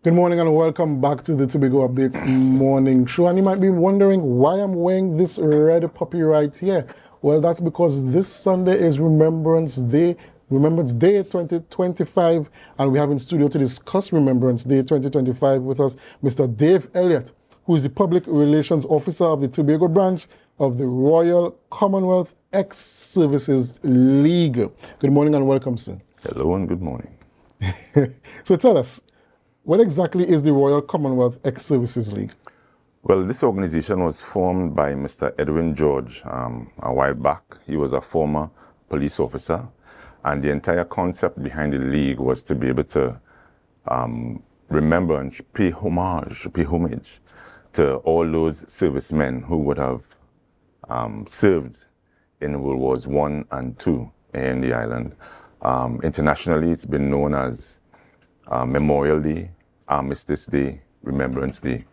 Good morning and welcome back to the Tobago Updates morning show. And you might be wondering why I'm wearing this red puppy right here. Well, that's because this Sunday is Remembrance Day 2025, and we have in studio to discuss Remembrance Day 2025 with us Mr. Dave Elliot, who is the Public Relations Officer of the Tobago branch of the Royal Commonwealth Ex-Services League. Good morning and welcome, sir. Hello and good morning. So tell us, what exactly is the Royal Commonwealth Ex-Services League? Well, this organization was formed by Mr. Edwin George a while back. He was a former police officer, and the entire concept behind the league was to be able to remember and pay homage to all those servicemen who would have served in World Wars I and II in the island. Internationally, it's been known as Memorial Day, Armistice Day, Remembrance Day.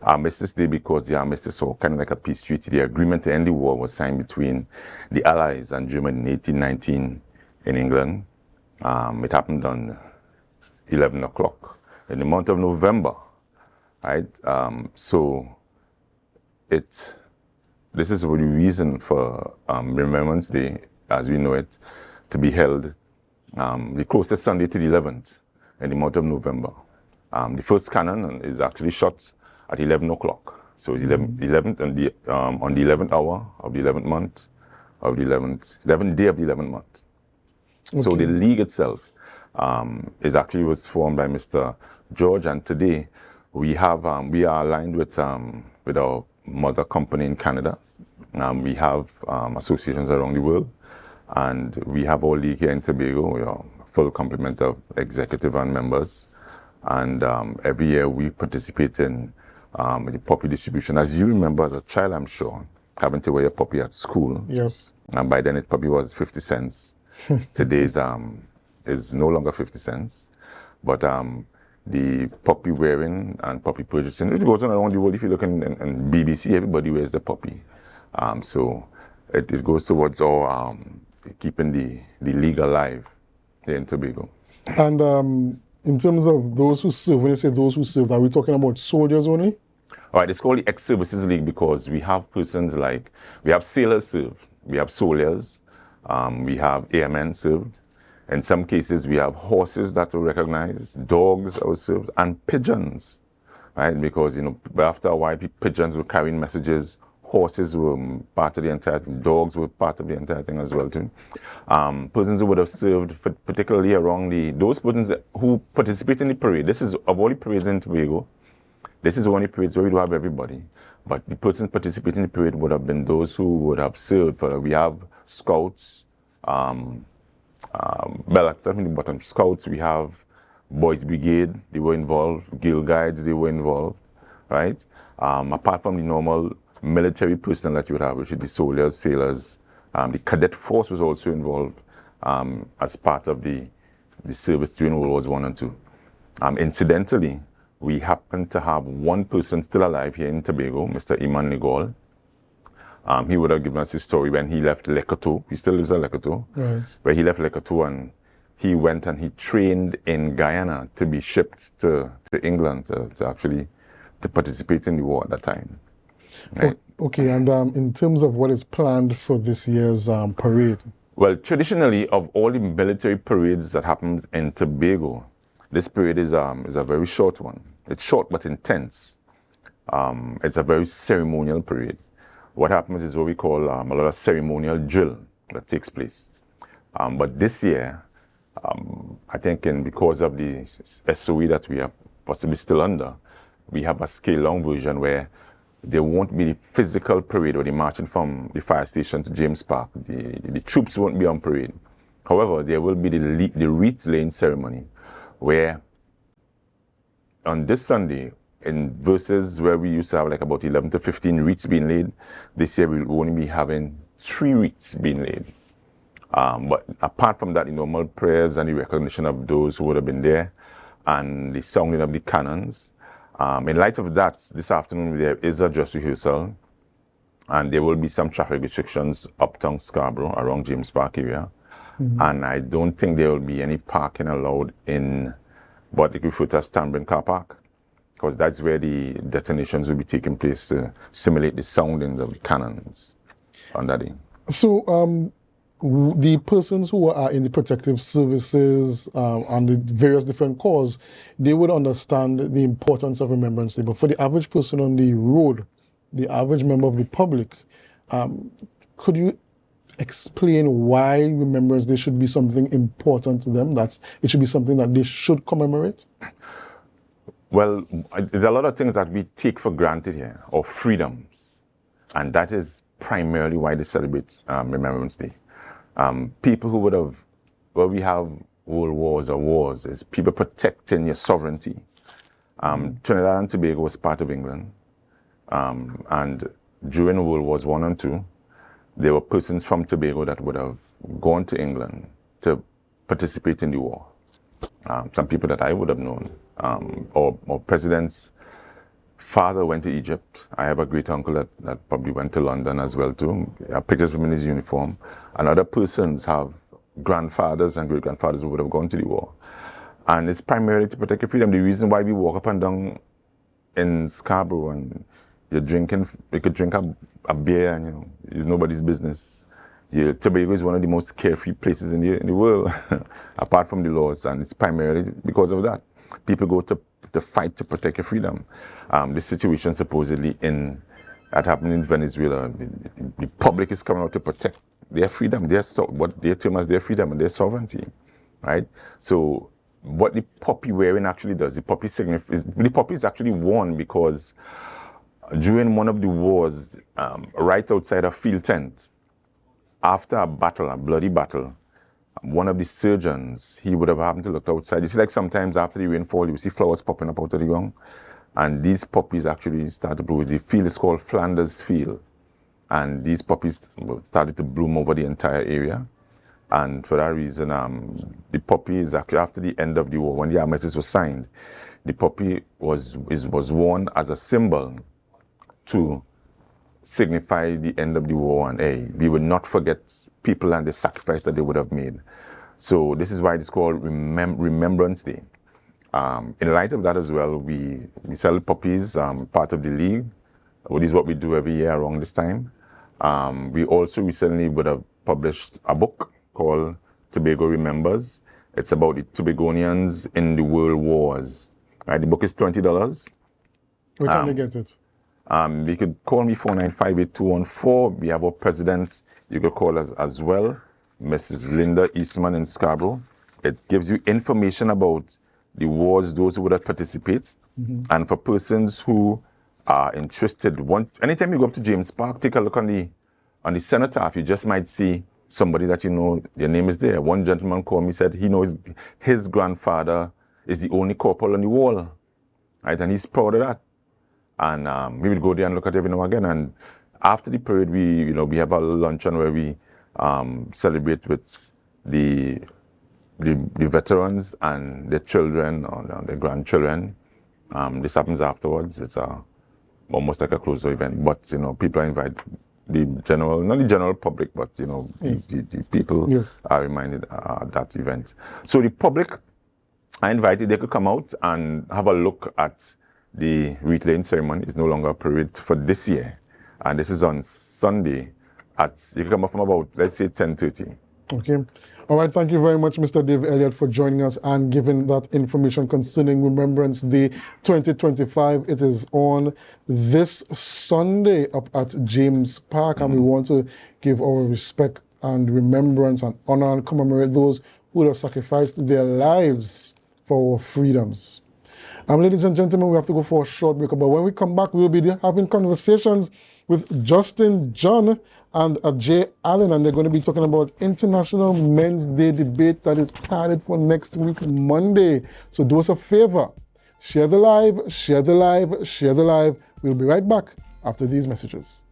Armistice Day because the armistice was kind of like a peace treaty. The agreement to end the war was signed between the Allies and Germany in 1819 in England. It happened on 11 o'clock in the month of November, right? This is the reason for Remembrance Day, as we know it, to be held the closest Sunday to the 11th. In the month of November. The first cannon is actually shot at 11 o'clock. So it's 11th on the 11th hour of the 11th month of the 11th day of the 11th month. Okay. So the league itself was formed by Mr. George, and today we are aligned with our mother company in Canada. We have associations around the world, and we have our league here in Tobago. We are full complement of executive and members, and every year we participate in the puppy distribution. As you remember as a child, I'm sure, having to wear a puppy at school. Yes. And by then, puppy was 50 cents. Today is no longer 50 cents, but the puppy wearing and puppy purchasing, it goes on around the world. If you look in BBC, everybody wears the puppy. So it goes towards our keeping the league alive here in Tobago. And in terms of those who serve, when you say those who serve, are we talking about soldiers only? All right, it's called the Ex-Services League because we have persons like, we have sailors served, we have soldiers, we have airmen served. In some cases, we have horses that are recognized, dogs that were served, and pigeons, right? Because, after a while, pigeons were carrying messages. Horses were part of the entire thing. Dogs were part of the entire thing as well too. Persons who would have served, particularly around those persons who participate in the parade. This is of all the parades in Tobago. This is one of the parades where we don't have everybody, but the persons participating in the parade would have been those who would have served. We have scouts, well, that's definitely the bottom. Scouts. We have Boys Brigade. They were involved. Girl Guides. They were involved, right? Apart from the normal military personnel that you would have, which is the soldiers, sailors. The cadet force was also involved as part of the service during World Wars I and II. Incidentally, we happen to have one person still alive here in Tobago, Mr. Iman Nigol. He would have given us his story when he left Lekoto. He still lives at Lekoto. Right. Where he left Lekoto and he went and he trained in Guyana to be shipped to England to participate in the war at that time. Right. Okay, and in terms of what is planned for this year's parade? Well, traditionally, of all the military parades that happens in Tobago, this parade is a very short one. It's short but intense. It's a very ceremonial parade. What happens is what we call a lot of ceremonial drill that takes place. But this year, I think because of the SOE that we are possibly still under, we have a scaled-down version where there won't be the physical parade or the marching from the fire station to James Park. The troops won't be on parade. However, there will be the wreath laying ceremony where on this Sunday, in verses where we used to have like about 11 to 15 wreaths being laid, this year we'll only be having 3 wreaths being laid. But apart from that, the normal prayers and the recognition of those who would have been there and the sounding of the cannons, in light of that, this afternoon there is a dress rehearsal, and there will be some traffic restrictions uptown Scarborough around James Park area. And I don't think there will be any parking allowed in but they refer to as Tambrin Car Park, because that's where the detonations will be taking place to simulate the sounding of the cannons on that day. So the persons who are in the protective services and the various different corps, they would understand the importance of Remembrance Day. But for the average person on the road, the average member of the public, could you explain why Remembrance Day should be something important to them? That it should be something that they should commemorate? Well, there's a lot of things that we take for granted here, or freedoms, and that is primarily why they celebrate Remembrance Day. People who would have, well, we have world wars or wars, is people protecting your sovereignty. Trinidad and Tobago was part of England, and during World Wars I and II, there were persons from Tobago that would have gone to England to participate in the war. Some people that I would have known, or president's father went to Egypt. I have a great uncle that probably went to London as well too. I have pictures of him in his uniform. And other persons have grandfathers and great-grandfathers who would have gone to the war. And it's primarily to protect your freedom. The reason why we walk up and down in Scarborough and you're drinking, you could drink a beer and, you know, it's nobody's business. Tobago is one of the most carefree places in the world, apart from the laws, and it's primarily because of that. People go to fight to protect your freedom. The situation supposedly that happened in Venezuela, the public is coming out to protect their freedom, what they term as their freedom and their sovereignty, right? So what the poppy wearing actually does, the poppy is actually worn because during one of the wars, right outside a field tent, after a battle, a bloody battle, one of the surgeons, he would have happened to look outside. You see, like sometimes after the rainfall, you see flowers popping up out of the ground. And these poppies actually start to bloom. The field is called Flanders Field. And these poppies started to bloom over the entire area. And for that reason, the poppy is actually, after the end of the war, when the armistice was signed, the poppy was worn as a symbol to signify the end of the war, and hey, we will not forget people and the sacrifice that they would have made. So this is why it's called Remembrance Day. In light of that as well, we sell puppies, part of the league, which is what we do every year around this time. We also recently would have published a book called Tobago Remembers. It's about the Tobagonians in the world wars. Right, the book is $20. Where can they get it? You could call me 495-8214. We have our president. You could call us as well, Mrs. Linda Eastman in Scarborough. It gives you information about the wars, those who would have participated. And for persons who are interested, anytime you go up to James Park, take a look on the cenotaph, you just might see somebody that you know, their name is there. One gentleman called me, said he knows his grandfather is the only corporal on the wall, right? And he's proud of that. And we would go there and look at it every now and again. And after the parade, we have a luncheon where we celebrate with the veterans and their children or their grandchildren. This happens afterwards. It's almost like a closed event. But people are invited. Not the general public, but Yes. the people Yes. are reminded at that event. So the public are invited. They could come out and have a look at the wreath-laying ceremony. Is no longer a parade for this year, and this is on Sunday. You can come up from about, let's say, 10:30. Okay. All right. Thank you very much, Mr. Dave Elliot, for joining us and giving that information concerning Remembrance Day 2025. It is on this Sunday up at James Park, and we want to give our respect and remembrance and honor and commemorate those who have sacrificed their lives for our freedoms. Ladies and gentlemen, we have to go for a short break, but when we come back, we will be having conversations with Justin John and Jay Allen, and they're going to be talking about International Men's Day debate that is targeted for next week, Monday. So do us a favor, share the live, share the live, share the live. We'll be right back after these messages.